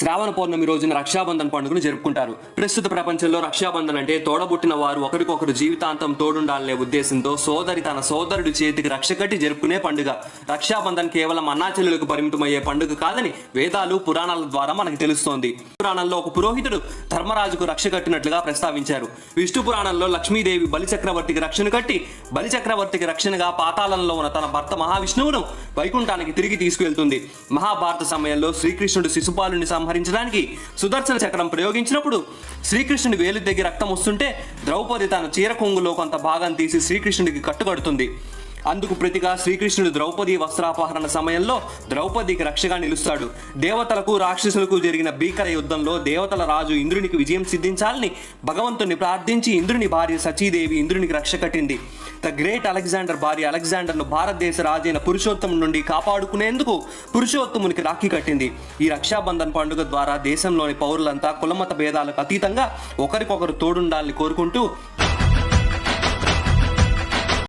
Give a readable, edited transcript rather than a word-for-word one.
శ్రావణ పౌర్ణమి రోజున రక్షాబంధన్ పండుగను జరుపుకుంటారు. ప్రస్తుత ప్రపంచంలో రక్షాబంధన్ అంటే తోడబుట్టిన వారు ఒకరికొకరు జీవితాంతం తోడుండాలనే ఉద్దేశంతో సోదరి తన సోదరుడి చేతికి రక్ష కట్టి జరుపుకునే పండుగ. రక్షాబంధన్ కేవలం అన్నాచెల్లెలకు పరిమితమయ్యే పండుగ కాదని వేదాలు పురాణాల ద్వారా మనకు తెలుస్తోంది. పురాణంలో ఒక పురోహితుడు ధర్మరాజుకు రక్ష కట్టినట్లుగా ప్రస్తావించారు. విష్ణు పురాణంలో లక్ష్మీదేవి బలిచక్రవర్తికి రక్షణ కట్టి బలిచక్రవర్తికి రక్షణగా పాతాళంలో ఉన్న తన భర్త మహావిష్ణువును వైకుంఠానికి తిరిగి తీసుకువెళ్తుంది. మహాభారత సమయంలో శ్రీకృష్ణుడు శిశుపాలుని సంహరించడానికి సుదర్శన చక్రం ప్రయోగించినప్పుడు శ్రీకృష్ణుడి వేలు దగ్గర రక్తం వస్తుంటే ద్రౌపది తన చీర కొంగులో కొంత భాగం తీసి శ్రీకృష్ణుడికి కట్టుకడుతుంది. అందుకు ప్రతిగా శ్రీకృష్ణుడు ద్రౌపది వస్త్రాపహరణ సమయంలో ద్రౌపదికి రక్షగా నిలుస్తాడు. దేవతలకు రాక్షసులకు జరిగిన భీకర యుద్ధంలో దేవతల రాజు ఇంద్రునికి విజయం సిద్ధించాలని భగవంతుని ప్రార్థించి ఇంద్రుని భార్య సచీదేవి ఇంద్రునికి రక్ష కట్టింది. ద గ్రేట్ అలెగ్జాండర్ భార్య అలెగ్జాండర్ను భారతదేశ రాజైన పురుషోత్తము నుండి కాపాడుకునేందుకు పురుషోత్తమునికి రాఖీ కట్టింది. ఈ రక్షాబంధన్ పండుగ ద్వారా దేశంలోని పౌరులంతా కులమత భేదాలకు అతీతంగా ఒకరికొకరు తోడుండాలని కోరుకుంటూ